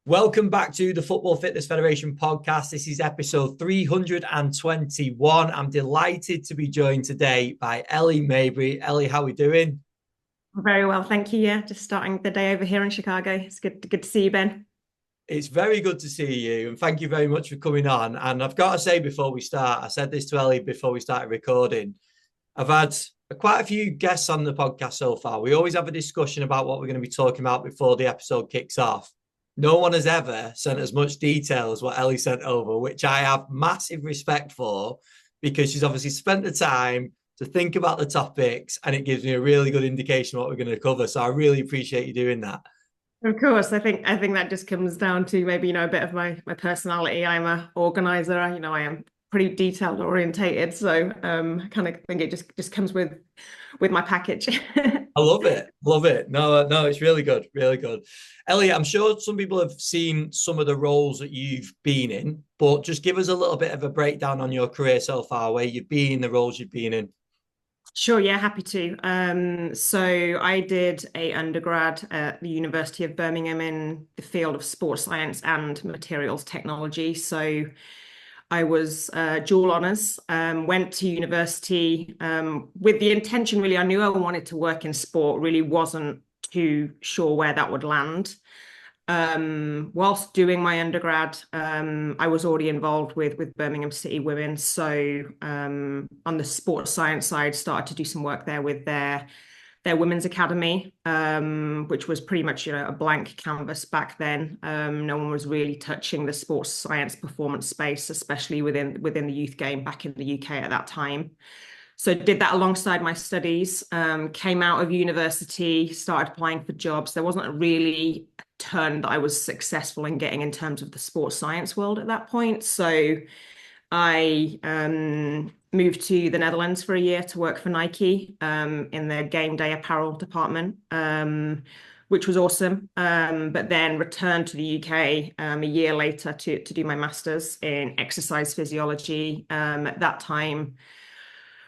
Welcome back to the Football Fitness Federation podcast. This is episode 321. I'm delighted to be joined today by Ellie Maybury. Ellie, how are we doing? Very well, thank you. Yeah, just starting the day over here in Chicago. It's good to see you, Ben. It's very good to see you, and thank you very much for coming on. And I've got to say before we start, I said this to Ellie before we started recording. I've had quite a few guests on the podcast so far. We always have a discussion about what we're going to be talking about before the episode kicks off. No one has ever sent as much detail as what Ellie sent over, which I have massive respect for because she's obviously spent the time to think about the topics and it gives me a really good indication of what we're going to cover. So I really appreciate you doing that. Of course, I think that just comes down to maybe a bit of my personality. I'm a organizer. I am pretty detailed orientated, so I kind of think it just comes with my package. I love it. Love it. No, it's really good. Really good. Ellie, I'm sure some people have seen some of the roles that you've been in, but just give us a little bit of a breakdown on your career so far, where you've been, the roles you've been in. Sure, yeah, happy to. So I did a undergrad at the University of Birmingham in the field of sports science and materials technology. So I was dual honours, went to university with the intention, really, I knew I wanted to work in sport, really wasn't too sure where that would land. Whilst doing my undergrad, I was already involved with Birmingham City Women. So on the sports science side, started to do some work there with their women's academy, which was pretty much a blank canvas back then. No one was really touching the sports science performance space, especially within the youth game back in the UK at that time. So did that alongside my studies, came out of university, started applying for jobs. There wasn't really a ton that I was successful in getting in terms of the sports science world at that point. So I moved to the Netherlands for a year to work for Nike in their game day apparel department, which was awesome. But then returned to the UK a year later to do my master's in exercise physiology. At that time,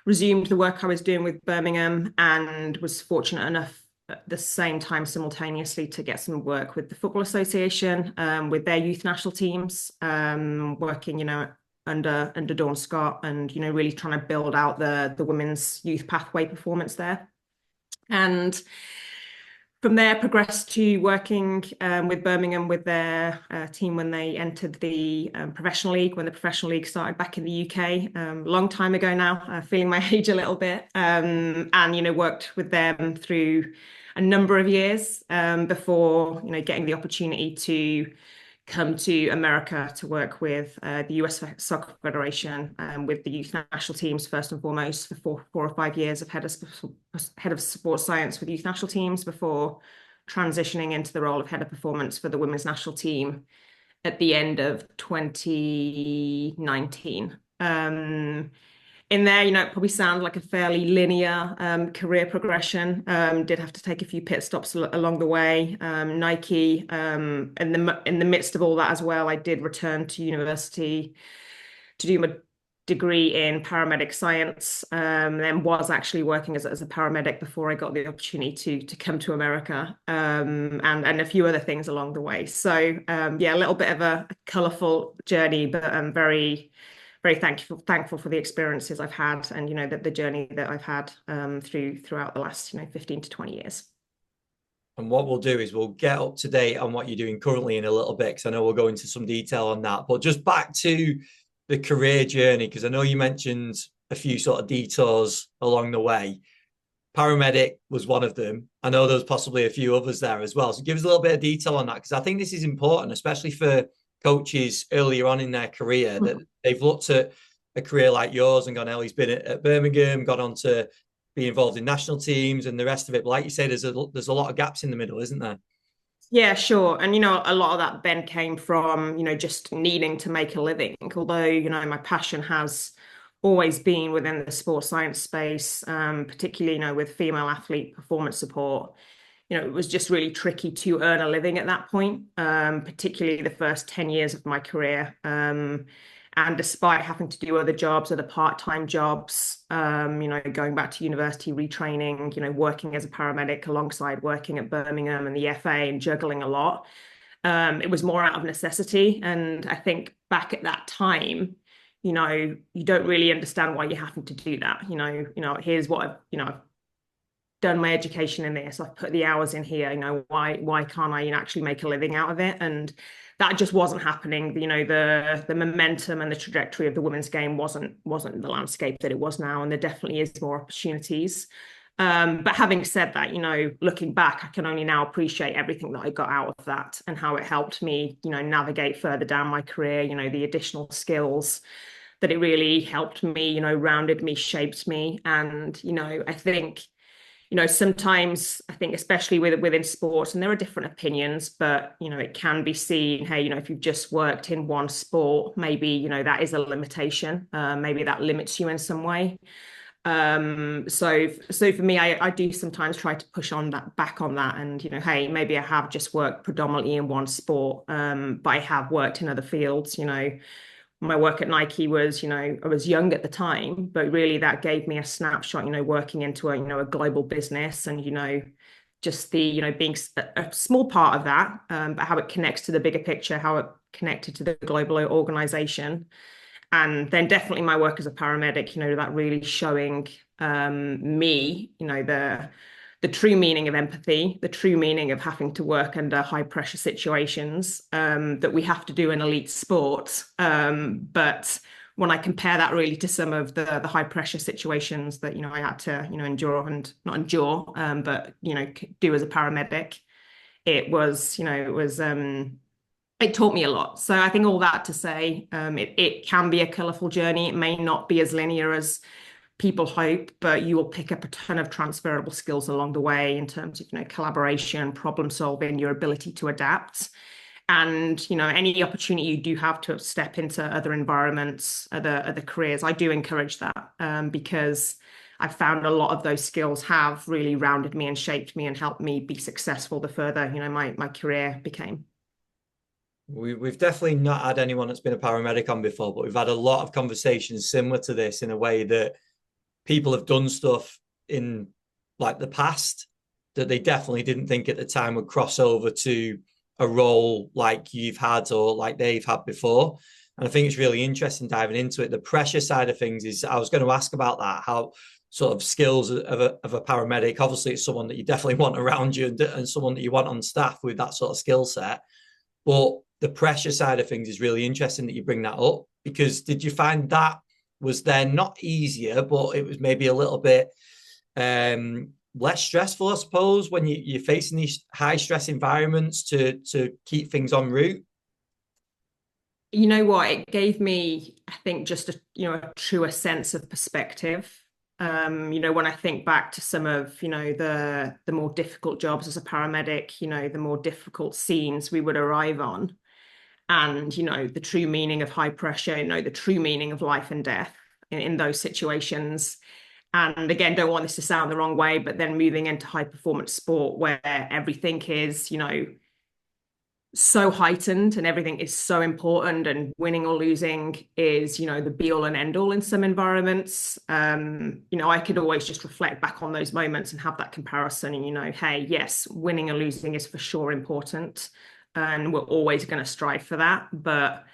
resumed the work I was doing with Birmingham and was fortunate enough at the same time simultaneously to get some work with the Football Association, with their youth national teams, working, under Dawn Scott and, really trying to build out the women's youth pathway performance there. And from there, progressed to working with Birmingham with their team when they entered the professional league, when the professional league started back in the UK, long time ago now, feeling my age a little bit, and worked with them through a number of years before getting the opportunity to come to America to work with the US Soccer Federation with the youth national teams first and foremost for four or 5 years of head of sports science with youth national teams before transitioning into the role of head of performance for the women's national team at the end of 2019. In there, it probably sounds like a fairly linear career progression. Did have to take a few pit stops along the way. Nike, in the midst of all that as well, I did return to university to do my degree in paramedic science. Then was actually working as a paramedic before I got the opportunity to come to America, and a few other things along the way. So yeah, a little bit of a colourful journey, but I'm very thankful for the experiences I've had and the journey that I've had throughout the last 15 to 20 years. And what we'll do is we'll get up to date on what you're doing currently in a little bit, because I know we'll go into some detail on that. But just back to the career journey, because I know you mentioned a few sort of detours along the way. Paramedic was one of them. I know there's possibly a few others there as well. So give us a little bit of detail on that, because I think this is important, especially for coaches earlier on in their career, that they've looked at a career like yours and gone, Ellie's been at Birmingham, gone on to be involved in national teams and the rest of it. But like you say, there's a lot of gaps in the middle, isn't there? Yeah, sure. And, a lot of that then came from, just needing to make a living. Although, my passion has always been within the sports science space, particularly, with female athlete performance support. It was just really tricky to earn a living at that point, particularly the first 10 years of my career. And despite having to do other jobs, other part-time jobs, going back to university, retraining, working as a paramedic alongside working at Birmingham and the FA and juggling a lot, It was more out of necessity. And I think back at that time, you don't really understand why you're having to do that. Here's what I've done my education in this. I've put the hours in here. Why can't I actually make a living out of it? And that just wasn't happening. The momentum and the trajectory of the women's game wasn't the landscape that it was now, and there definitely is more opportunities. But having said that, looking back, I can only now appreciate everything that I got out of that and how it helped me, navigate further down my career, the additional skills that it really helped me, rounded me, shaped me. And, I think, sometimes I think, especially within sports, and there are different opinions, but, it can be seen, hey, if you've just worked in one sport, maybe, that is a limitation. Maybe that limits you in some way. So for me, I do sometimes try to push on that back on that, and hey, maybe I have just worked predominantly in one sport, but I have worked in other fields. My work at Nike was, I was young at the time, but really that gave me a snapshot, working into a global business, and just the being a small part of that, but how it connects to the bigger picture, how it connected to the global organization. And then definitely my work as a paramedic, that really showing me, the true meaning of empathy, the true meaning of having to work under high pressure situations that we have to do in elite sports. But when I compare that really to some of the high pressure situations that, I had to, endure and not endure, but, do as a paramedic, it taught me a lot. So I think all that to say, it can be a colourful journey. It may not be as linear as people hope, but you will pick up a ton of transferable skills along the way in terms of, collaboration, problem solving, your ability to adapt. And, any opportunity you do have to step into other environments, other careers, I do encourage that because I've found a lot of those skills have really rounded me and shaped me and helped me be successful the further, my career became. We've definitely not had anyone that's been a paramedic on before, but we've had a lot of conversations similar to this in a way that people have done stuff in like the past that they definitely didn't think at the time would cross over to a role like you've had or like they've had before. And I think it's really interesting diving into it. The pressure side of things is, I was going to ask about that, how sort of skills of a paramedic, obviously it's someone that you definitely want around you and someone that you want on staff with that sort of skill set. But the pressure side of things is really interesting that you bring that up, because did you find that was then not easier, but it was maybe a little bit less stressful, I suppose, when you're facing these high stress environments to keep things en route? You know what? It gave me, I think, just a truer sense of perspective. When I think back to some of, the more difficult jobs as a paramedic, the more difficult scenes we would arrive on, and, the true meaning of high pressure, the true meaning of life and death in those situations. And again, don't want this to sound the wrong way, but then moving into high performance sport where everything is, so heightened and everything is so important, and winning or losing is, the be all and end all in some environments. I could always just reflect back on those moments and have that comparison and, hey, yes, winning and losing is for sure important. And we're always going to strive for that. But,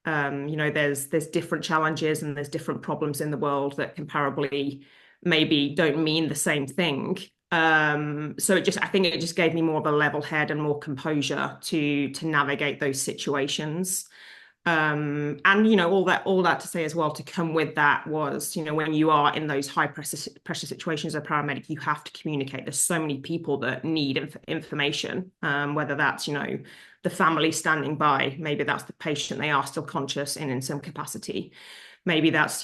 there's different challenges and there's different problems in the world that comparably maybe don't mean the same thing. So I think it just gave me more of a level head and more composure to navigate those situations. And all that to say as well, to come with that was, when you are in those high pressure situations as a paramedic, you have to communicate. There's so many people that need information, whether that's, the family standing by, maybe that's the patient, they are still conscious in some capacity. Maybe that's,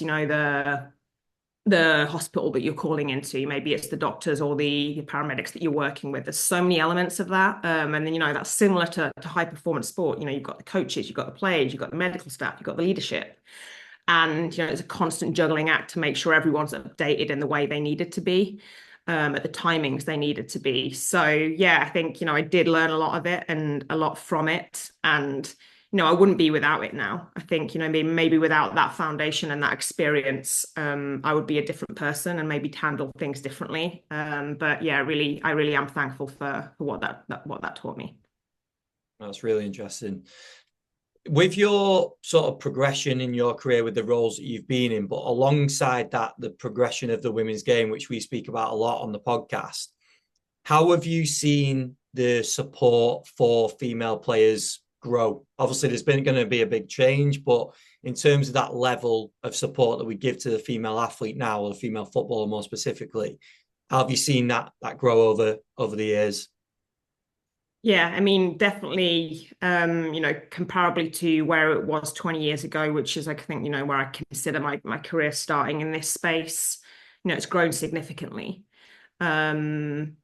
the hospital that you're calling into, maybe it's the doctors or the paramedics that you're working with. There's so many elements of that, and then that's similar to high performance sport. You've got the coaches, you've got the players, you've got the medical staff, you've got the leadership, and it's a constant juggling act to make sure everyone's updated in the way they needed to be, at the timings they needed to be. So yeah, I think I did learn a lot of it and a lot from it, and I wouldn't be without it now. I think, maybe without that foundation and that experience, I would be a different person and maybe handle things differently. But yeah, I really am thankful for what that taught me. That's really interesting. With your sort of progression in your career with the roles that you've been in, but alongside that, the progression of the women's game, which we speak about a lot on the podcast, how have you seen the support for female players grow? Obviously, there's been going to be a big change, but in terms of that level of support that we give to the female athlete now, or the female footballer more specifically, how have you seen that grow over the years? Yeah, I mean, definitely, comparably to where it was 20 years ago, which is, I think, where I consider my career starting in this space, it's grown significantly. From,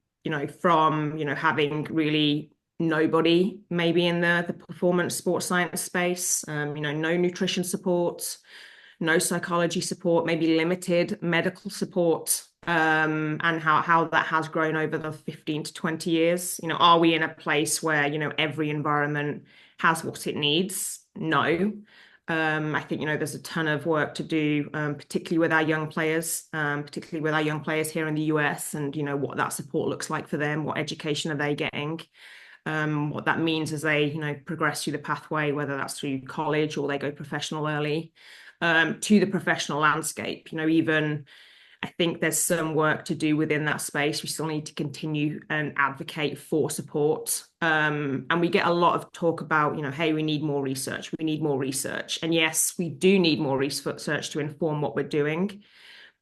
having really nobody maybe in the performance sports science space, no nutrition support, no psychology support, maybe limited medical support, and how that has grown over the 15 to 20 years. Are we in a place where, every environment has what it needs? No. I think, there's a ton of work to do, particularly with our young players, here in the US, and, what that support looks like for them, what education are they getting, what that means as they, progress through the pathway, whether that's through college or they go professional early, to the professional landscape. Even I think there's some work to do within that space. We still need to continue and advocate for support. And we get a lot of talk about, hey, we need more research. We need more research. And yes, we do need more research to inform what we're doing.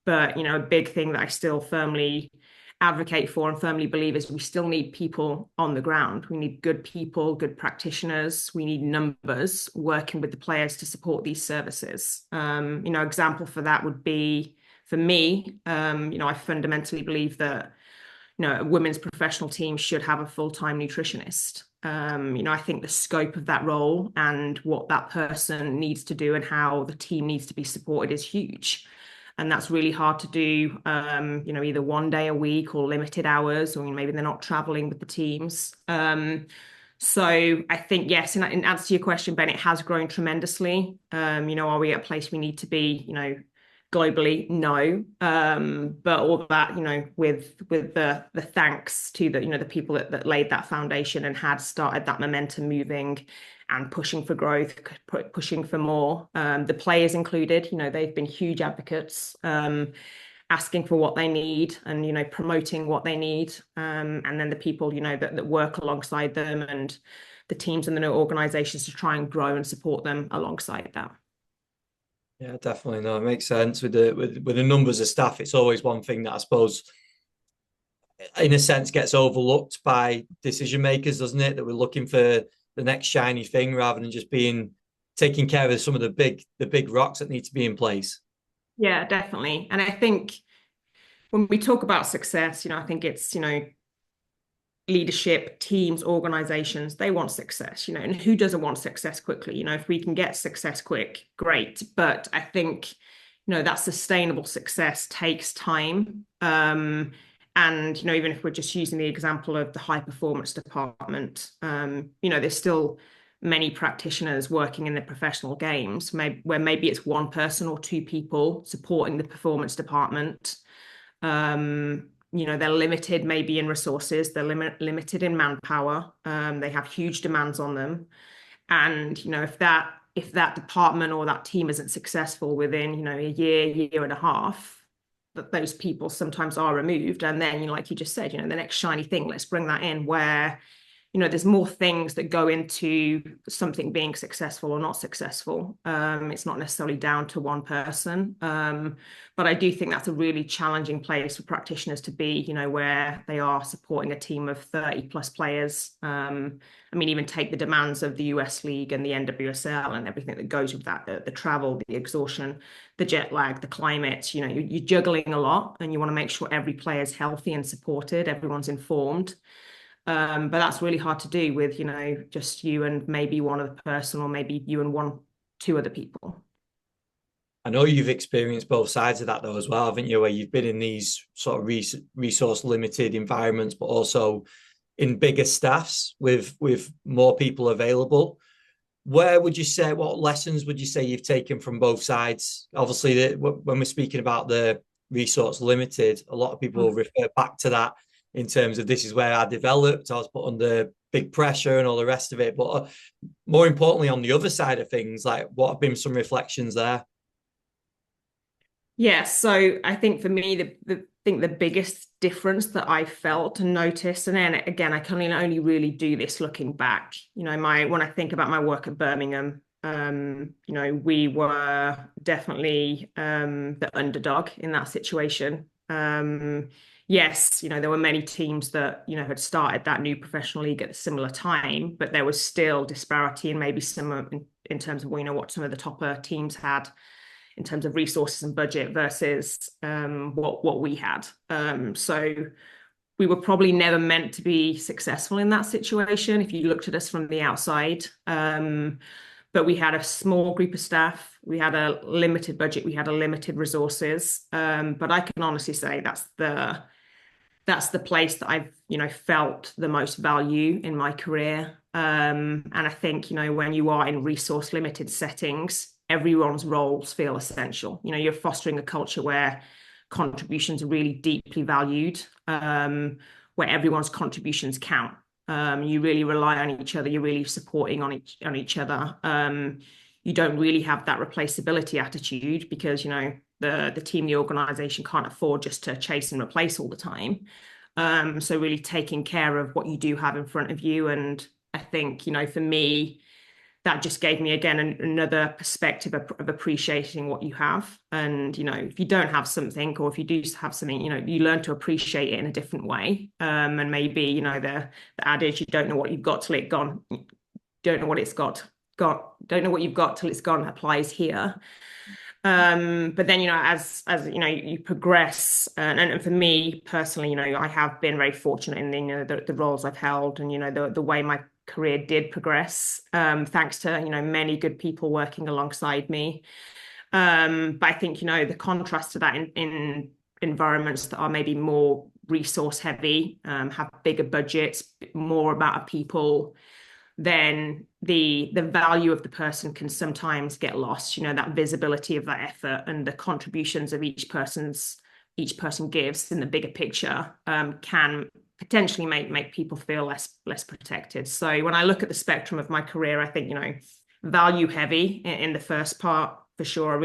But, a big thing that I still firmly advocate for and firmly believe is we still need people on the ground. We need good people, good practitioners. We need numbers working with the players to support these services. Example for that would be, for me, I fundamentally believe that, a women's professional team should have a full-time nutritionist. I think the scope of that role and what that person needs to do and how the team needs to be supported is huge. And that's really hard to do, either one day a week or limited hours, or maybe they're not traveling with the teams. So I think, yes, in answer to your question, Ben, it has grown tremendously. Are we at a place we need to be, globally? No. But all that, with the thanks to the people that laid that foundation and had started that momentum moving and pushing for growth, pushing for more. The players included, they've been huge advocates, asking for what they need and, promoting what they need. And then the people, that work alongside them and the teams and the organizations to try and grow and support them alongside that. Yeah, definitely. No, it makes sense with the numbers of staff. It's always one thing that I suppose, in a sense, gets overlooked by decision makers, doesn't it? That we're looking for the next shiny thing rather than just taking care of some of the big rocks that need to be in place. Yeah, definitely. And I think when we talk about success, I think it's, leadership, teams, organizations, they want success, and who doesn't want success quickly? If we can get success quick, great. But I think, that sustainable success takes time. And, even if we're just using the example of the high performance department, there's still many practitioners working in the professional games, where maybe it's one person or two people supporting the performance department. They're limited maybe in resources, they're limited in manpower, they have huge demands on them. And, if that department or that team isn't successful within, a year and a half, that those people sometimes are removed. And then, like you just said, the next shiny thing, let's bring that in where, there's more things that go into something being successful or not successful. It's not necessarily down to one person. But I do think that's a really challenging place for practitioners to be, where they are supporting a team of 30 plus players. Even take the demands of the US League and the NWSL and everything that goes with that, the travel, the exhaustion, the jet lag, the climate, you're juggling a lot and you want to make sure every player is healthy and supported, everyone's informed. But that's really hard to do with, just you and maybe one other person, or maybe you and two other people. I know you've experienced both sides of that though as well, haven't you? Where you've been in these sort of resource limited environments, but also in bigger staffs with more people available. What lessons would you say you've taken from both sides? Obviously, when we're speaking about the resource limited, a lot of people refer back to that in terms of this is where I developed. I was put under big pressure and all the rest of it. But more importantly, on the other side of things, like what have been some reflections there? Yeah, so I think for me, the biggest difference that I felt and noticed, and then again, I can only really do this looking back. When I think about my work at Birmingham, we were definitely the underdog in that situation. Yes, there were many teams that had started that new professional league at a similar time, but there was still disparity and maybe some in terms of what some of the topper teams had in terms of resources and budget versus what we had. So we were probably never meant to be successful in that situation if you looked at us from the outside. But we had a small group of staff, we had a limited budget, we had a limited resources. But I can honestly say that's the place that I've felt the most value in my career. And I think when you are in resource limited settings, everyone's roles feel essential. You're fostering a culture where contributions are really deeply valued, where everyone's contributions count. You really rely on each other. You're really supporting on each other. You don't really have that replaceability attitude because the team, the organization can't afford just to chase and replace all the time. So really taking care of what you do have in front of you. And I think, for me, that just gave me again another perspective of appreciating what you have. And if you don't have something, or if you do have something, you learn to appreciate it in a different way. And maybe the adage, you don't know what you've got till it's gone. Don't know what it's got. Don't know what you've got till it's gone applies here. But then as you progress, and for me personally, I have been very fortunate in the roles I've held, and the way my career did progress, thanks to many good people working alongside me. But I think the contrast to that in environments that are maybe more resource heavy, have bigger budgets, more about people, then the value of the person can sometimes get lost. That visibility of that effort and the contributions of each person gives in the bigger picture can potentially make people feel less protected. So when I look at the spectrum of my career, I think value heavy in the first part for sure. I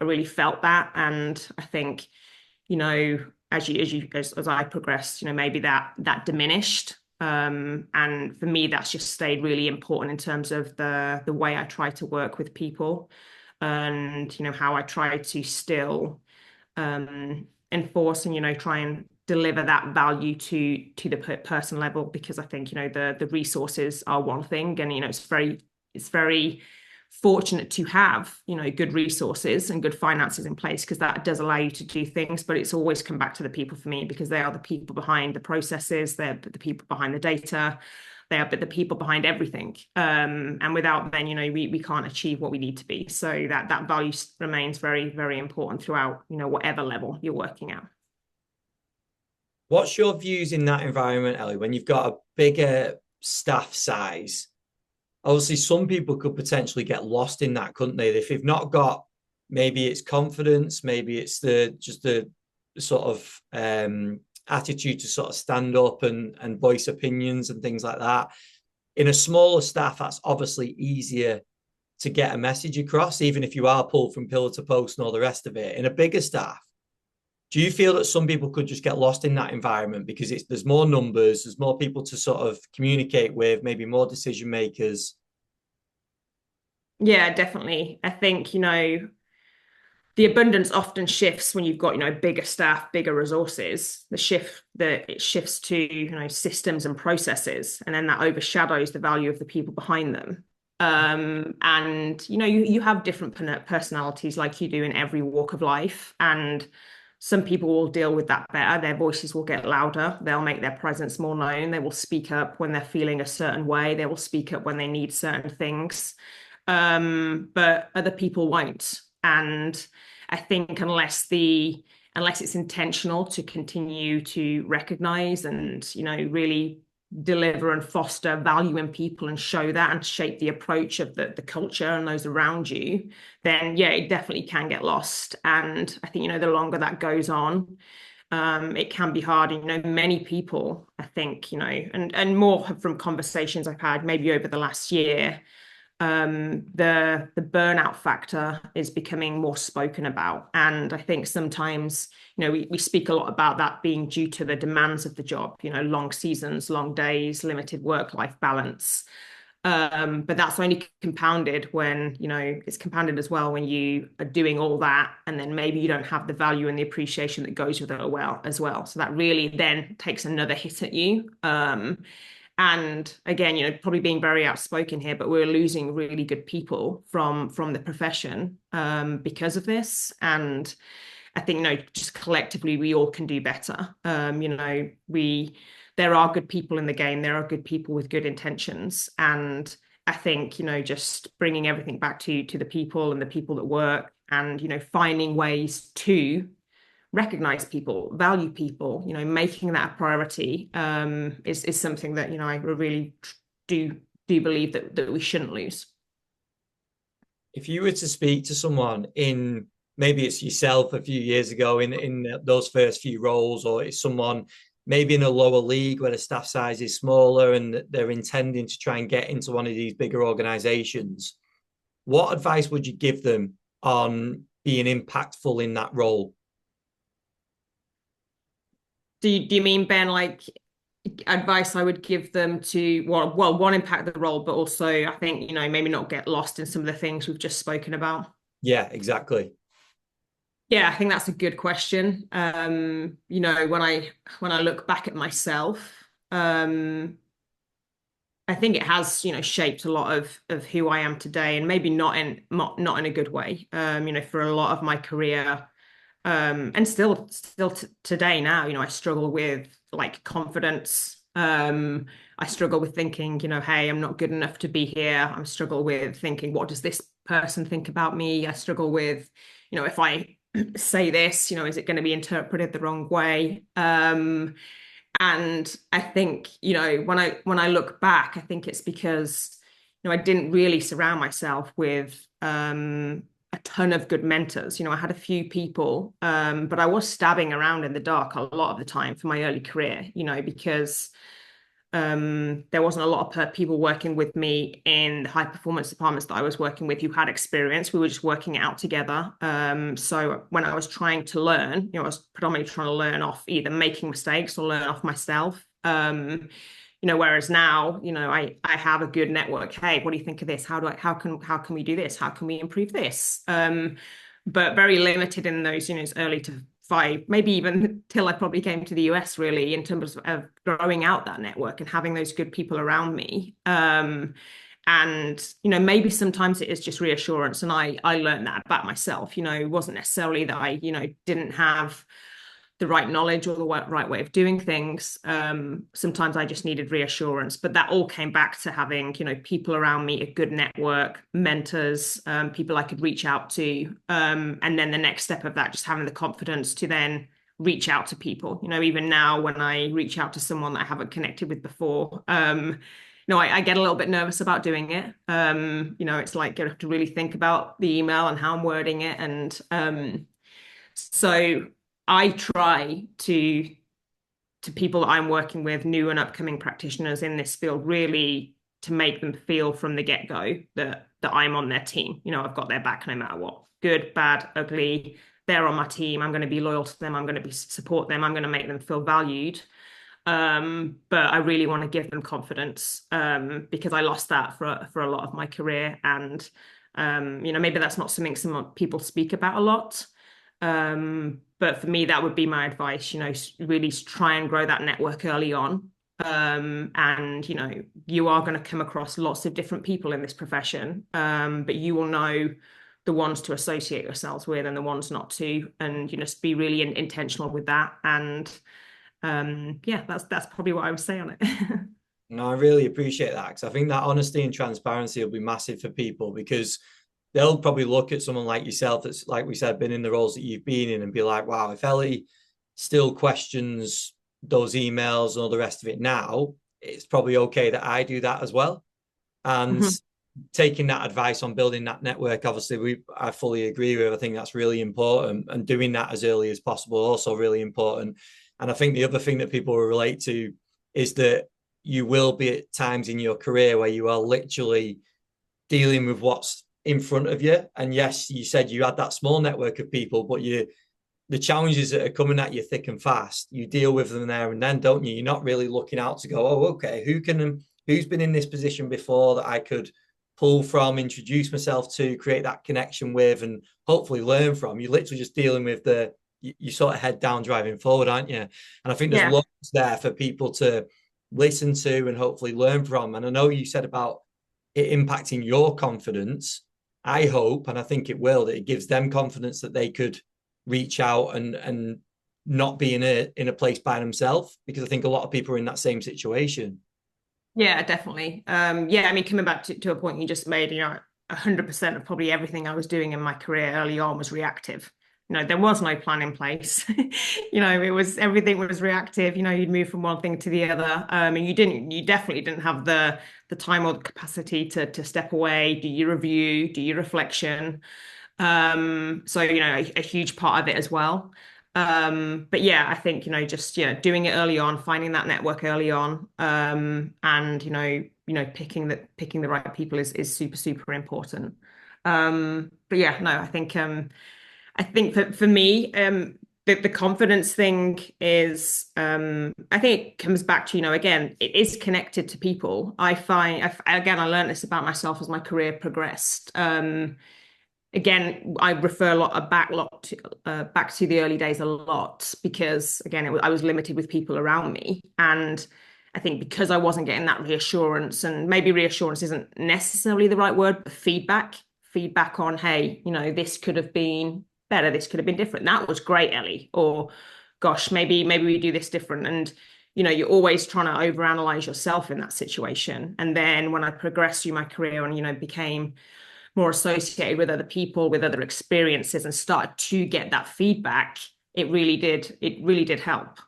really felt that, and I think as I progressed, maybe that diminished. And for me, that's just stayed really important in terms of the way I try to work with people, and how I try to still enforce and try and deliver that value to the person level, because I think the resources are one thing, and it's very fortunate to have good resources and good finances in place, because that does allow you to do things. But it's always come back to the people for me, because they are the people behind the processes, they're the people behind the data, they are the people behind everything, and without them we can't achieve what we need to be. So that value remains very, very important throughout whatever level you're working at. What's your views in that environment, Ellie, when you've got a bigger staff size? Obviously, some people could potentially get lost in that, couldn't they? If you've not got, maybe it's confidence, maybe it's the sort of attitude to sort of stand up and voice opinions and things like that. In a smaller staff, that's obviously easier to get a message across, even if you are pulled from pillar to post and all the rest of it. In a bigger staff, do you feel that some people could just get lost in that environment because there's more numbers, there's more people to sort of communicate with, maybe more decision makers? Yeah, definitely. I think, the abundance often shifts when you've got, bigger staff, bigger resources. It shifts to, systems and processes, and then that overshadows the value of the people behind them. And, you have different personalities like you do in every walk of life. And some people will deal with that better. Their voices will get louder. They'll make their presence more known. They will speak up when they're feeling a certain way. They will speak up when they need certain things. But other people won't. And I think unless it's intentional to continue to recognize and, really deliver and foster value in people and show that and shape the approach of the culture and those around you, then yeah, it definitely can get lost. And I think, the longer that goes on, It can be hard. Many people, I think, and more from conversations I've had maybe over the last year, the burnout factor is becoming more spoken about. And I think sometimes, we speak a lot about that being due to the demands of the job, long seasons, long days, limited work-life balance. But that's only compounded when, it's compounded as well when you are doing all that and then maybe you don't have the value and the appreciation that goes with it as well. So that really then takes another hit at you. And again, probably being very outspoken here, but we're losing really good people from the profession because of this. And I think, just collectively, we all can do better. There are good people in the game. There are good people with good intentions. And I think, just bringing everything back to the people and the people that work and, finding ways to recognize people, value people, making that a priority is something that, I really do believe that we shouldn't lose. If you were to speak to someone in, maybe it's yourself a few years ago in those first few roles, or it's someone maybe in a lower league where the staff size is smaller and they're intending to try and get into one of these bigger organizations, what advice would you give them on being impactful in that role? Do you mean, Ben, like advice I would give them to, well, one, impact the role, but also I think, maybe not get lost in some of the things we've just spoken about? Yeah, exactly. Yeah, I think that's a good question. When I look back at myself, I think it has, shaped a lot of who I am today, and maybe not in a good way. For a lot of my career, and still today now, I struggle with like confidence. I struggle with thinking, hey, I'm not good enough to be here. I struggle with thinking, what does this person think about me? I struggle with, if I say this, is it going to be interpreted the wrong way? And I think, when I look back, I think it's because, I didn't really surround myself with a ton of good mentors. I had a few people, but I was stabbing around in the dark a lot of the time for my early career, because there wasn't a lot of people working with me in the high performance departments that I was working with who had experience. We were just working it out together. So when I was trying to learn, I was predominantly trying to learn off either making mistakes or learn off myself. Whereas now, I have a good network. Hey, what do you think of this? How can we do this? How can we improve this? But very limited in those, it's early to five, maybe even till I probably came to the US, really, in terms of growing out that network and having those good people around me. And maybe sometimes it is just reassurance, and I learned that about myself. It wasn't necessarily that I didn't have the right knowledge or the right way of doing things. Sometimes I just needed reassurance, but that all came back to having, people around me, a good network, mentors, people I could reach out to. And then the next step of that, just having the confidence to then reach out to people. Even now when I reach out to someone that I haven't connected with before, I get a little bit nervous about doing it. It's like you have to really think about the email and how I'm wording it. And so I try to people that I'm working with, new and upcoming practitioners in this field, really to make them feel from the get-go that I'm on their team. I've got their back no matter what. Good, bad, ugly. They're on my team. I'm going to be loyal to them. I'm going to support them. I'm going to make them feel valued. But I really want to give them confidence because I lost that for a lot of my career. And maybe that's not something some people speak about a lot. But for me, that would be my advice, really try and grow that network early on. And, you are going to come across lots of different people in this profession, but you will know the ones to associate yourselves with and the ones not to, and, just be really intentional with that. And yeah, that's probably what I would say on it. No, I really appreciate that, because I think that honesty and transparency will be massive for people, because they'll probably look at someone like yourself that's, like we said, been in the roles that you've been in and be like, wow, if Ellie still questions those emails and all the rest of it now, it's probably okay that I do that as well. And taking that advice on building that network, obviously, I fully agree with. I think that's really important, and doing that as early as possible also really important. And I think the other thing that people will relate to is that you will be at times in your career where you are literally dealing with what's in front of you. And yes, you said you had that small network of people, but the challenges that are coming at you thick and fast, you deal with them there and then, don't you? You're not really looking out to go, oh, okay, who's been in this position before that I could pull from, introduce myself to, create that connection with, and hopefully learn from. You're literally just dealing with you sort of head down driving forward, aren't you? And I think there's Yeah. lots there for people to listen to and hopefully learn from. And I know you said about it impacting your confidence. I hope, and I think it will, that it gives them confidence that they could reach out and not be in a place by themselves, because I think a lot of people are in that same situation. Yeah, definitely. Yeah, I mean, coming back to a point you just made, 100% of probably everything I was doing in my career early on was reactive. There was no plan in place. Everything was reactive. You'd move from one thing to the other. And you definitely didn't have the time or the capacity to step away, do your review, do your reflection. So, a huge part of it as well. But yeah, I think, just, doing it early on, finding that network early on, and, picking the right people is super, super important. But yeah, no, I think for me, the confidence thing is, I think it comes back to, again, it is connected to people. I find, again, I learned this about myself as my career progressed. Again, I refer back to the early days a lot because, again, I was limited with people around me. And I think because I wasn't getting that reassurance, and maybe reassurance isn't necessarily the right word, but feedback on, hey, this could have been better, this could have been different. That was great, Ellie. Or, gosh, maybe we do this different. And you're always trying to overanalyze yourself in that situation. And then when I progressed through my career and became more associated with other people, with other experiences, and started to get that feedback, it really did help.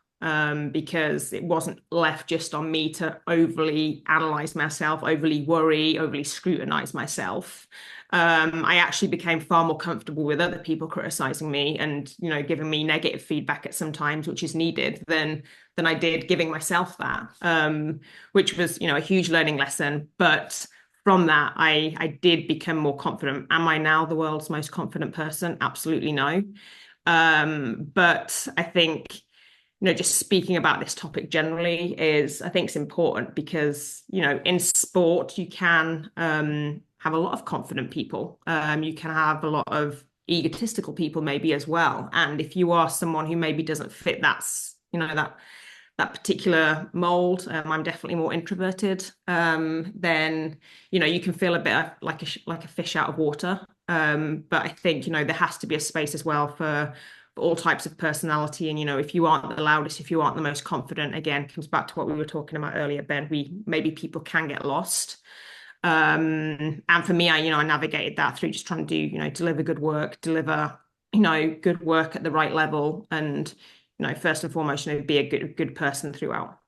Because it wasn't left just on me to overly analyze myself, overly worry, overly scrutinize myself. I actually became far more comfortable with other people criticizing me and, giving me negative feedback at some times, which is needed, than I did giving myself that, which was, a huge learning lesson. But from that, I did become more confident. Am I now the world's most confident person? Absolutely no. But I think, just speaking about this topic generally I think it's important because, in sport, you can have a lot of confident people. You can have a lot of egotistical people maybe as well. And if you are someone who maybe doesn't fit that particular mold, I'm definitely more introverted, then you can feel a bit like a fish out of water. But I think there has to be a space as well for all types of personality. And if you aren't the loudest, if you aren't the most confident, again, comes back to what we were talking about earlier, Ben. Maybe people can get lost. And for me, I navigated that through just trying to deliver good work, deliver good work at the right level, and first and foremost, be a good person throughout.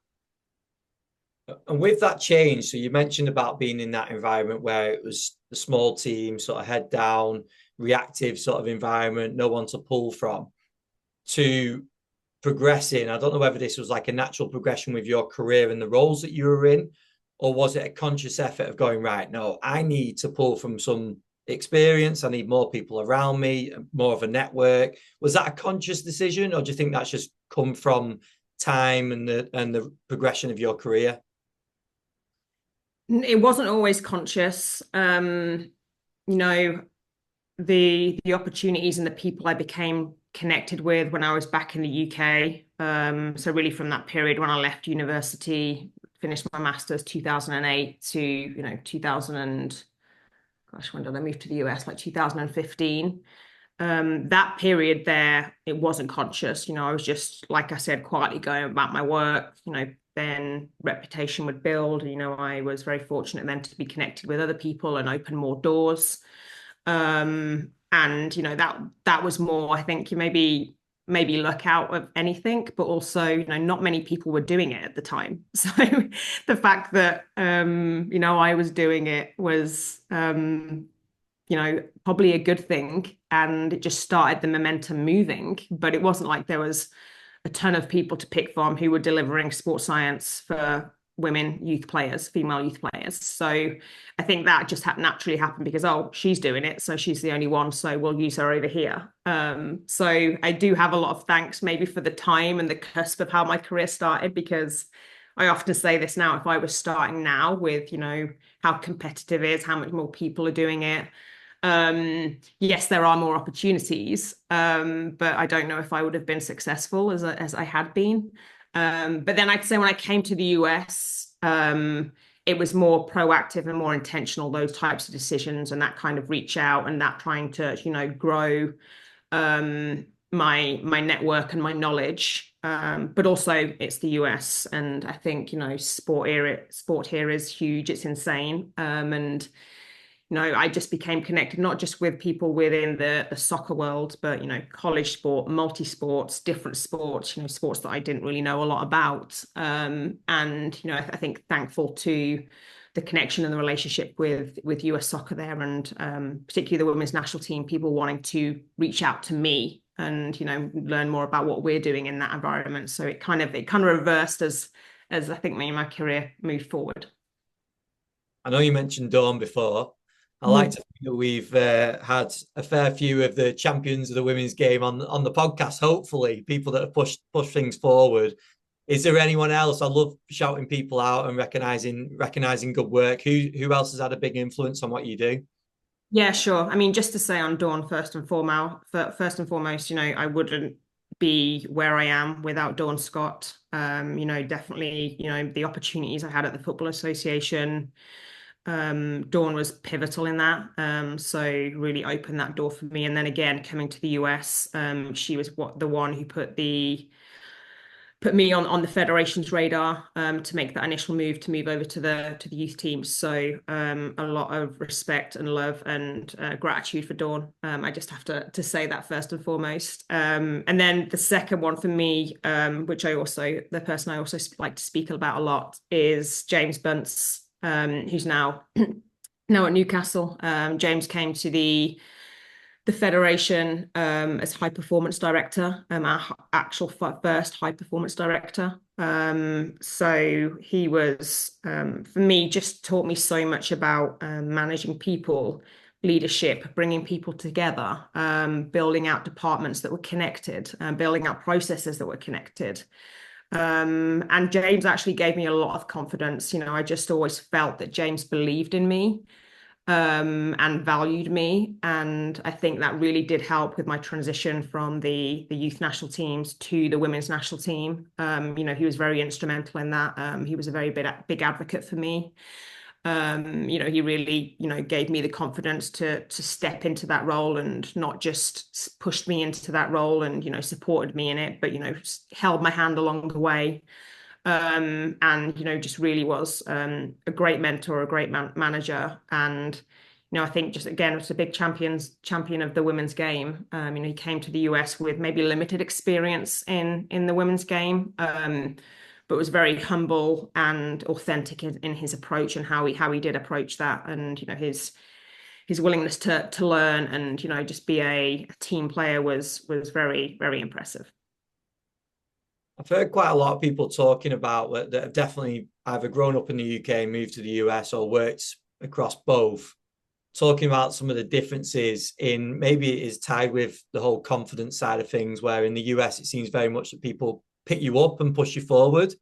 And with that change, so you mentioned about being in that environment where it was a small team, sort of head down, reactive sort of environment, no one to pull from, to progressing. I don't know whether this was like a natural progression with your career and the roles that you were in, or was it a conscious effort of going, right, no, I need to pull from some experience. I need more people around me, more of a network. Was that a conscious decision, or do you think that's just come from time and the progression of your career? It wasn't always conscious. You know, the opportunities and the people I became connected with when I was back in the UK. So really from that period when I left university, finished my master's 2008 to 2000 gosh, when did I move to the US? Like 2015. That period there, it wasn't conscious. I was just, like I said, quietly going about my work. Then reputation would build. I was very fortunate then to be connected with other people and open more doors. And that was more, I think, maybe maybe luck out of anything, but also, not many people were doing it at the time. So the fact that, I was doing it was, probably a good thing. And it just started the momentum moving. But it wasn't like there was a ton of people to pick from who were delivering sports science for women youth players, female youth players. So I think that just naturally happened because, oh, she's doing it, so she's the only one, so we'll use her over here. So I do have a lot of thanks maybe for the time and the cusp of how my career started, because I often say this now, if I was starting now with, how competitive it is, how much more people are doing it, yes, there are more opportunities, but I don't know if I would have been successful as I had been. But then I'd say when I came to the US, it was more proactive and more intentional, those types of decisions and that kind of reach out and that trying to, grow my network and my knowledge. But also it's the US, and I think, sport here is huge. It's insane. And I just became connected not just with people within the soccer world, but college sport, multi-sports, different sports, sports that I didn't really know a lot about. And I think thankful to the connection and the relationship with US soccer there, and particularly the women's national team, people wanting to reach out to me and learn more about what we're doing in that environment. So it kind of reversed as I think my career moved forward. I know you mentioned Dawn before. I like to Mhm. think that we've had a fair few of the champions of the women's game on the podcast. Hopefully, people that have pushed things forward. Is there anyone else? I love shouting people out and recognizing good work. Who else has had a big influence on what you do? Yeah, sure. I mean, just to say on Dawn, first and foremost, I wouldn't be where I am without Dawn Scott. Definitely, the opportunities I had at the Football Association. Dawn was pivotal in that. So really opened that door for me. And then again, coming to the US, she was the one who put me on the federation's radar, to make that initial move to move over to the youth teams. So a lot of respect and love and gratitude for Dawn. I just have to say that first and foremost. And then the second one for me, which the person I also like to speak about a lot, is James Bunce, who's now at Newcastle. James came to the federation as high performance director, our actual first high performance director. So he was, for me, just taught me so much about managing people, leadership, bringing people together, building out departments that were connected, building out processes that were connected. And James actually gave me a lot of confidence. I just always felt that James believed in me, and valued me. And I think that really did help with my transition from the youth national teams to the women's national team. He was very instrumental in that. He was a very big advocate for me. He really, gave me the confidence to step into that role, and not just pushed me into that role and, supported me in it, but, held my hand along the way. And just really was a great mentor, a great manager. And I think just again was a big champion of the women's game. He came to the US with maybe limited experience in the women's game, but was very humble and authentic in his approach and how he did approach that. And his willingness to learn and just be a team player was very, very impressive. I've heard quite a lot of people talking about that have definitely either grown up in the UK, moved to the US, or worked across both, talking about some of the differences in, maybe it is tied with the whole confidence side of things, where in the US it seems very much that people pick you up and push you forward.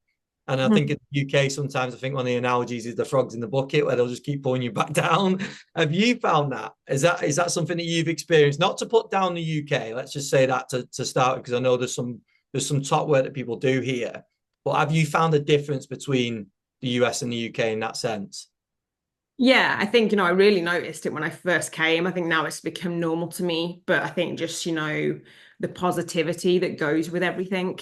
And I think in the UK, sometimes I think one of the analogies is the frogs in the bucket, where they'll just keep pulling you back down. Have you found that? Is that something that you've experienced? Not to put down the UK, let's just say that to start with, because I know there's some top work that people do here. But have you found a difference between the US and the UK in that sense? Yeah, I think, I really noticed it when I first came. I think now it's become normal to me, but I think just, the positivity that goes with everything.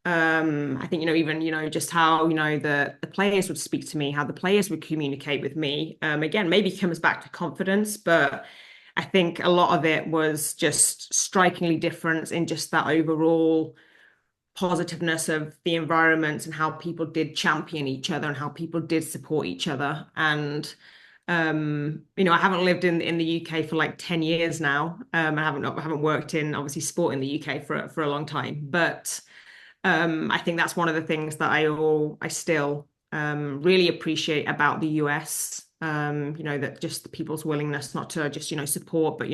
I think, even, just how, the players would speak to me, how the players would communicate with me. Again, maybe comes back to confidence, but I think a lot of it was just strikingly different in just that overall positiveness of the environment and how people did champion each other and how people did support each other. And I haven't lived in the UK for like 10 years now. I haven't worked in obviously sport in the UK for a long time. But I think that's one of the things that I still really appreciate about the US. That just the people's willingness not to just, support, but,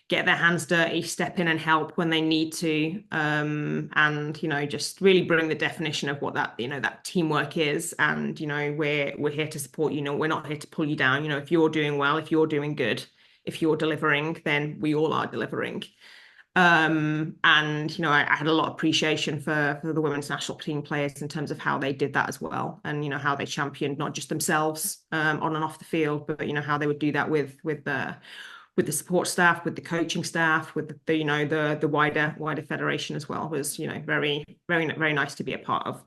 get their hands dirty, step in and help when they need to, and just really bring the definition of what that teamwork is. And we're here to support you. We're not here to pull you down. If you're doing well, if you're doing good, if you're delivering, then we all are delivering. And I had a lot of appreciation for the women's national team players in terms of how they did that as well, and how they championed not just themselves on and off the field, but how they would do that with the support staff, with the coaching staff, with the wider federation as well, was very very nice to be a part of.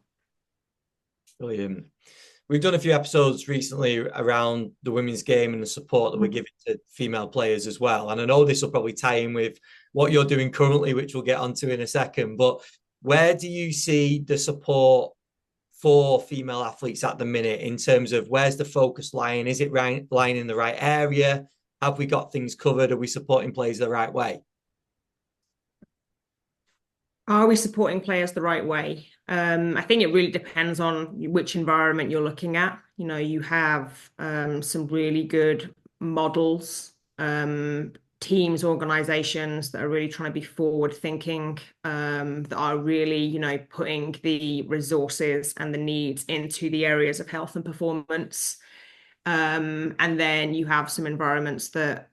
Brilliant. We've done a few episodes recently around the women's game and the support that we're giving to female players as well. And I know this will probably tie in with what you're doing currently, which we'll get onto in a second. But where do you see the support for female athletes at the minute in terms of where's the focus lying? Is it lying in the right area? Have we got things covered? Are we supporting players the right way? Are we supporting players the right way? I think it really depends on which environment you're looking at. You have some really good models, teams, organizations that are really trying to be forward thinking, that are really, putting the resources and the needs into the areas of health and performance. And then you have some environments that,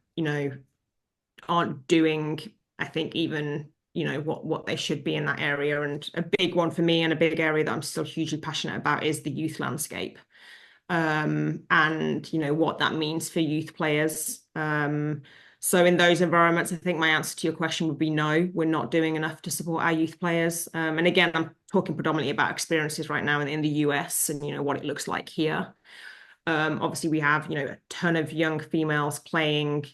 aren't doing, I think, even what they should be in that area. And a big one for me and a big area that I'm still hugely passionate about is the youth landscape, and what that means for youth players. So in those environments, I think my answer to your question would be no, we're not doing enough to support our youth players. And again, I'm talking predominantly about experiences right now in the US and what it looks like here. Obviously we have a ton of young females playing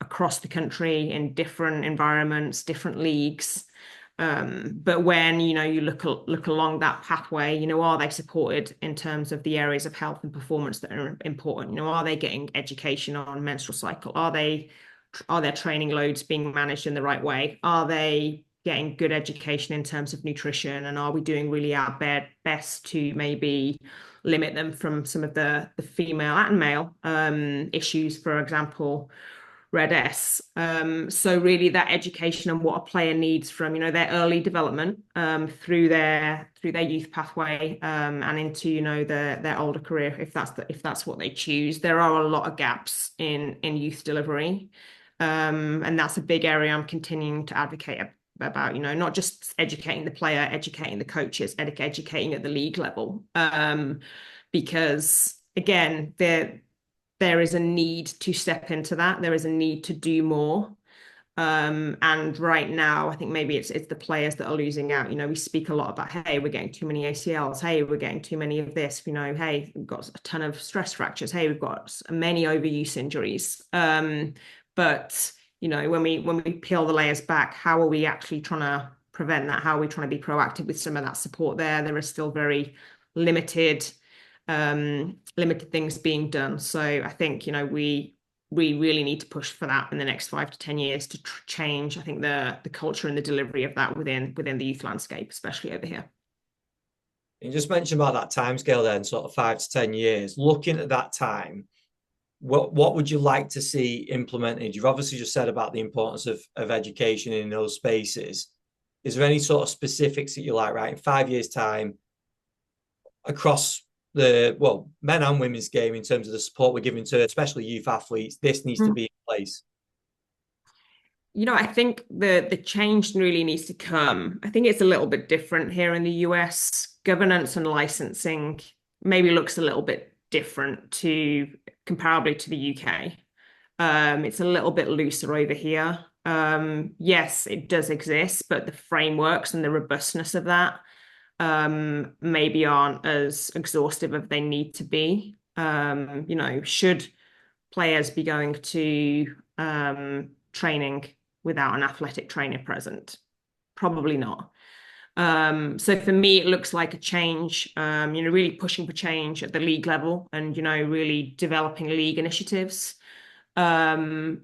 across the country in different environments, different leagues. But when you look along that pathway, are they supported in terms of the areas of health and performance that are important? Are they getting education on menstrual cycle? Are their training loads being managed in the right way? Are they getting good education in terms of nutrition? And are we doing really our best to maybe limit them from some of the female and male issues, for example, Red S. So really that education and what a player needs from, their early development through their youth pathway and into, their older career, if that's what they choose. There are a lot of gaps in youth delivery. And that's a big area I'm continuing to advocate about, not just educating the player, educating the coaches, educating at the league level. Because again, there is a need to step into that. There is a need to do more. And right now, I think maybe it's the players that are losing out. We speak a lot about, hey, we're getting too many ACLs. Hey, we're getting too many of this. Hey, we've got a ton of stress fractures. Hey, we've got many overuse injuries. But when we peel the layers back, how are we actually trying to prevent that? How are we trying to be proactive with some of that support there? There is still very limited things being done. So I think we really need to push for that in the next 5 to 10 years to change, I think, the culture and the delivery of that within the youth landscape, especially over here. You just mentioned about that timescale then, sort of 5 to 10 years. Looking at that time, what would you like to see implemented? You've obviously just said about the importance of education in those spaces. Is there any sort of specifics that you like, right, in 5 years' time across the men and women's game in terms of the support we're giving to especially youth athletes, this needs to be in place? I think the change really needs to come. I think it's a little bit different here in the US. Governance and licensing maybe looks a little bit different comparably to the UK. It's a little bit looser over here. Yes, it does exist, but the frameworks and the robustness of that maybe aren't as exhaustive as they need to be. Should players be going to training without an athletic trainer present? Probably not. So for me, it looks like a change, really pushing for change at the league level and, really developing league initiatives, and,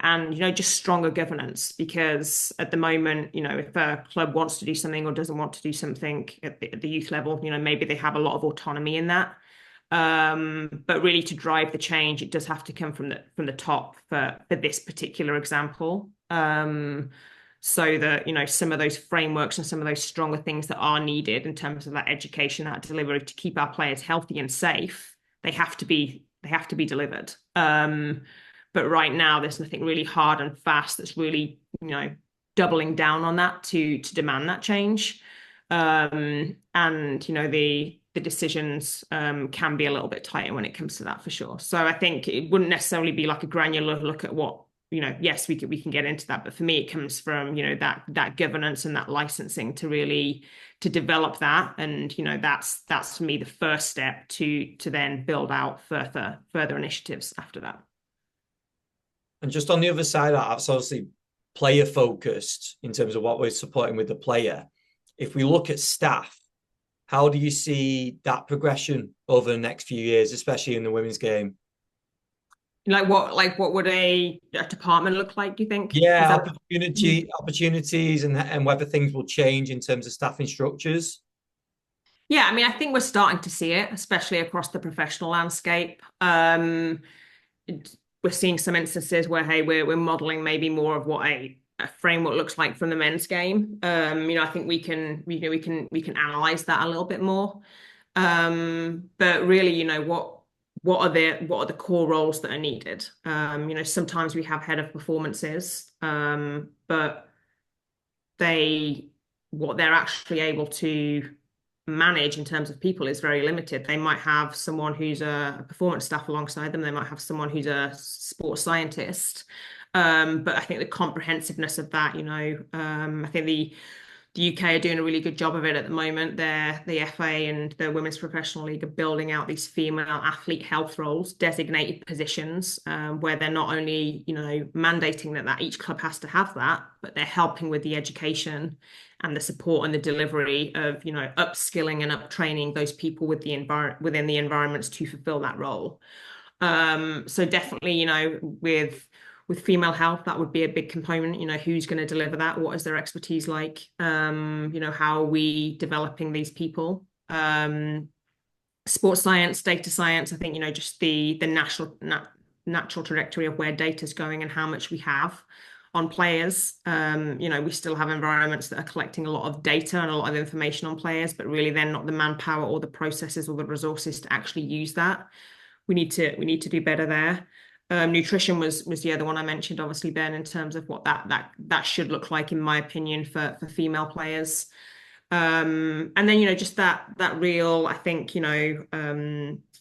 just stronger governance because at the moment, if a club wants to do something or doesn't want to do something at the youth level, maybe they have a lot of autonomy in that. But really to drive the change, it does have to come from the top for this particular example. So that, some of those frameworks and some of those stronger things that are needed in terms of that education, that delivery to keep our players healthy and safe, they have to be delivered. But right now there's nothing really hard and fast that's really, doubling down on that to demand that change. And the decisions can be a little bit tighter when it comes to that for sure. So I think it wouldn't necessarily be like a granular look at what, yes, we can get into that, but for me it comes from, that governance and that licensing to develop that. And, that's for me the first step to then build out further initiatives after that. And just on the other side, that's obviously player focused in terms of what we're supporting with the player. If we look at staff, how do you see that progression over the next few years, especially in the women's game? What would a department look like, do you think? Yeah, opportunities and whether things will change in terms of staffing structures. Yeah, I mean, I think we're starting to see it, especially across the professional landscape. We're seeing some instances where, hey, we're modeling maybe more of what a framework looks like from the men's game. I think we can analyze that a little bit more. But really, what are the core roles that are needed? Sometimes we have head of performances, but what they're actually able to manage in terms of people is very limited. They might have someone who's a performance staff alongside them. They might have someone who's a sports scientist. But I think the comprehensiveness of that, I think the UK are doing a really good job of it at the moment. The FA and the Women's Professional League are building out these female athlete health roles, designated positions, where they're not only, mandating that each club has to have that, but they're helping with the education and the support and the delivery of, upskilling and uptraining those people within the environments to fulfill that role. So definitely, with female health, that would be a big component. Who's going to deliver that? What is their expertise like? How are we developing these people? Sports science, data science, I think, just the natural trajectory of where data is going and how much we have on players. We still have environments that are collecting a lot of data and a lot of information on players, but really they're not the manpower or the processes or the resources to actually use that. We need to do better there. Nutrition was the other one I mentioned, obviously, Ben, in terms of what that should look like, in my opinion, for female players. And then, just that real, I think,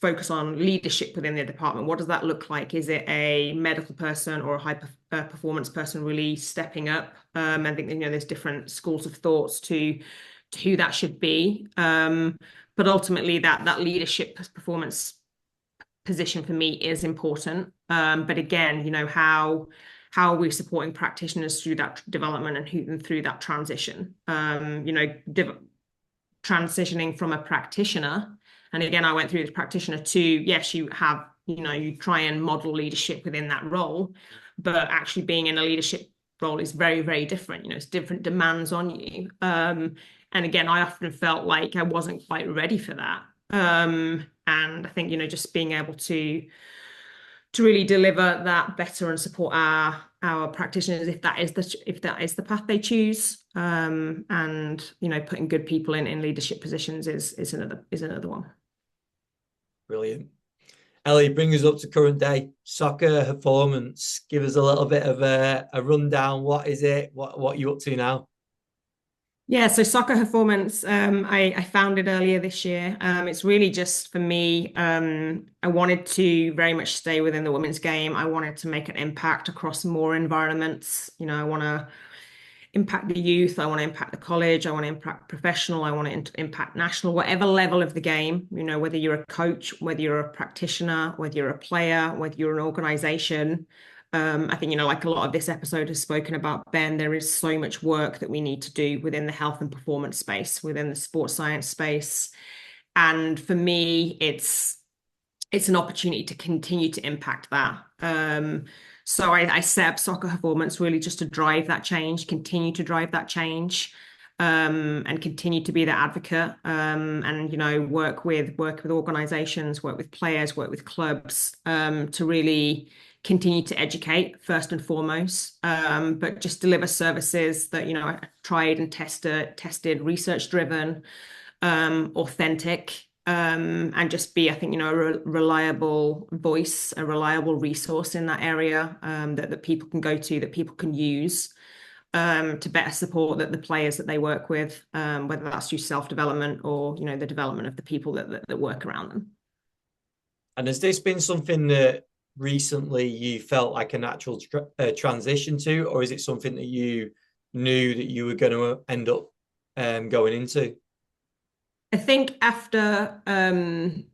focus on leadership within the department. What does that look like? Is it a medical person or a high performance person really stepping up? I think, there's different schools of thoughts to who that should be. But ultimately, that leadership performance position for me is important. But again, how are we supporting practitioners through that development and through that transition? Transitioning from a practitioner, and again, I went through the practitioner to, yes, you have, you try and model leadership within that role, but actually being in a leadership role is very, very different. It's different demands on you. And again, I often felt like I wasn't quite ready for that. And I think, just being able to really deliver that better and support our practitioners if that is the path they choose. And putting good people in leadership positions is another one. Brilliant. Ellie, bring us up to current day. Soccer Herformance. Give us a little bit of a rundown. What is it? What are you up to now? Yeah, so Soccer Herformance, I founded earlier this year. It's really just for me. I wanted to very much stay within the women's game. I wanted to make an impact across more environments. I want to impact the youth, I want to impact the college, I want to impact professional, I want to impact national, whatever level of the game, whether you're a coach, whether you're a practitioner, whether you're a player, whether you're an organization. I think, like a lot of this episode has spoken about, Ben, there is so much work that we need to do within the health and performance space, within the sports science space. And for me, it's an opportunity to continue to impact that. So I set up Soccer Herformance really just to drive that change, continue to drive that change, and continue to be the advocate, and work with organizations, work with players, work with clubs, to really continue to educate first and foremost, but just deliver services that are tried and tested, research driven, authentic, and just be, I think, a reliable voice, a reliable resource in that area, that people can go to, that people can use, to better support the players that they work with, whether that's through self-development or, the development of the people that work around them. And has this been something that recently you felt like a natural transition to, or is it something that you knew that you were going to end up going into? I think after, the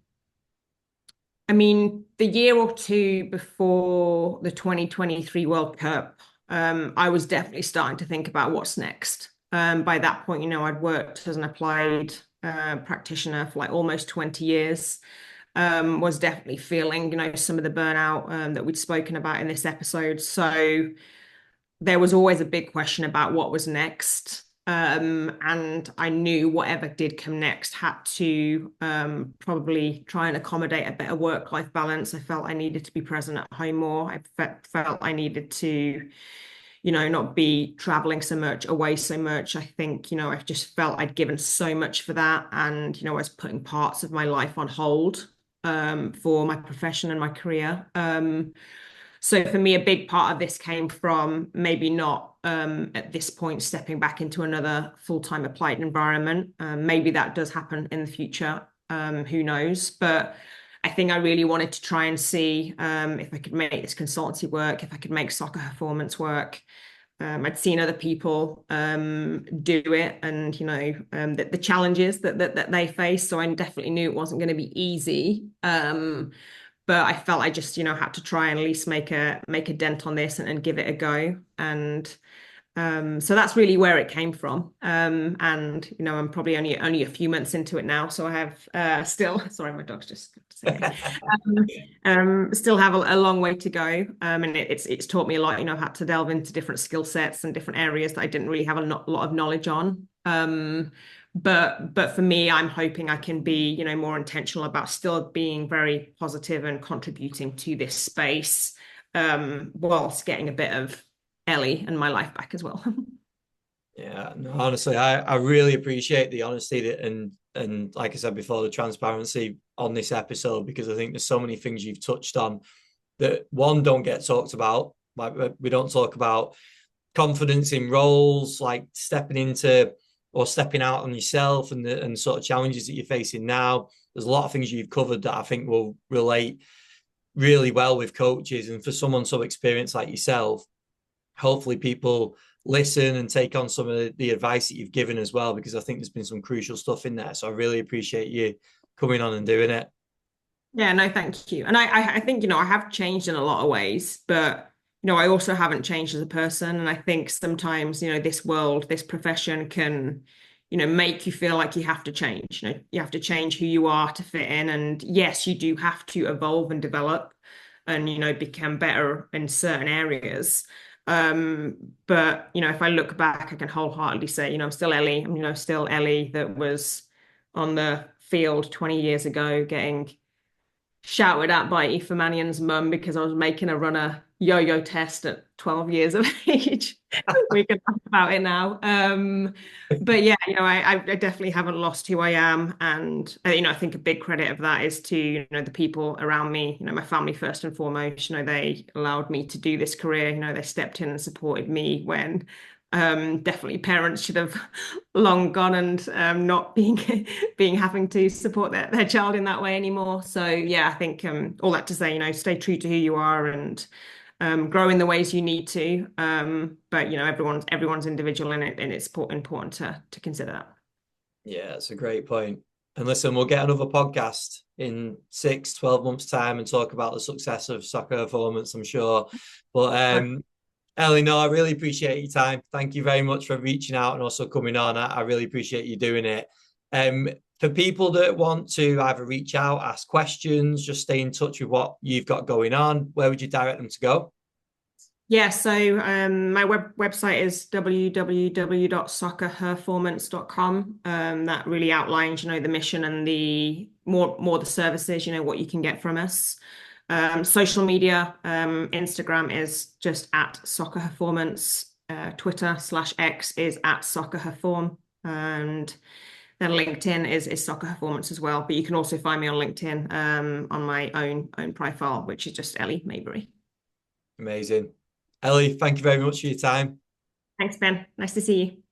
year or two before the 2023 World Cup, I was definitely starting to think about what's next. By that point, I'd worked as an applied practitioner for like almost 20 years. Was definitely feeling, some of the burnout that we'd spoken about in this episode. So there was always a big question about what was next. And I knew whatever did come next had to probably try and accommodate a better work-life balance. I felt I needed to be present at home more. I felt I needed to, not be traveling so much, away so much. I think, I just felt I'd given so much for that. And, I was putting parts of my life on hold for my profession and my career. So for me, a big part of this came from maybe not at this point stepping back into another full-time applied environment. Maybe that does happen in the future. Who knows? But I think I really wanted to try and see if I could make this consultancy work, if I could make Soccer Herformance work. I'd seen other people do it, and the challenges that they face. So I definitely knew it wasn't going to be easy. But I felt I just, had to try and at least make a dent on this and give it a go. And so that's really where it came from. And I'm probably only a few months into it now, so I have still. Sorry, my dog's just saying. Still have a long way to go. And it's taught me a lot. I've had to delve into different skill sets and different areas that I didn't really have a lot of knowledge on. But for me, I'm hoping I can be, more intentional about still being very positive and contributing to this space, whilst getting a bit of Ellie and my life back as well. Yeah, no, honestly, I really appreciate the honesty and like I said before, the transparency on this episode, because I think there's so many things you've touched on that, one, don't get talked about. Like, we don't talk about confidence in roles, like stepping into or stepping out on yourself, and the sort of challenges that you're facing now. There's a lot of things you've covered that I think will relate really well with coaches. And for someone so experienced like yourself, hopefully people listen and take on some of the advice that you've given as well, because I think there's been some crucial stuff in there. So I really appreciate you coming on and doing it. Yeah, no, thank you. And I think, I have changed in a lot of ways, but I also haven't changed as a person. And I think sometimes, this world, this profession can, make you feel like you have to change. You have to change who you are to fit in. And yes, you do have to evolve and develop and, become better in certain areas. But, if I look back, I can wholeheartedly say, I'm still Ellie. I'm, still Ellie that was on the field 20 years ago getting shouted at by Aoife Mannion's mum because I was making a runner yo-yo test at 12 years of age. We can laugh about it now. But yeah, I definitely haven't lost who I am. And, I think a big credit of that is to, the people around me, my family first and foremost. They allowed me to do this career. They stepped in and supported me when definitely parents should have long gone and not being having to support their child in that way anymore. So yeah, I think all that to say, stay true to who you are and grow in the ways you need to. But everyone's individual in it, and it's important to consider that. Yeah, that's a great point. And listen, we'll get another podcast in 6, 12 months' time and talk about the success of soccer performance, I'm sure. But Ellie, no, I really appreciate your time. Thank you very much for reaching out and also coming on. I really appreciate you doing it. Um, for people that want to either reach out, ask questions, just stay in touch with what you've got going on, where would you direct them to go? Yeah, so my website is www.soccerherformance.com. That really outlines, the mission and the more the services, what you can get from us. Social media, Instagram is just at soccerherformance. Twitter/X is at soccerherform, and then LinkedIn is Soccer Herformance as well. But you can also find me on LinkedIn on my own profile, which is just Ellie Maybury. Amazing. Ellie, thank you very much for your time. Thanks, Ben. Nice to see you.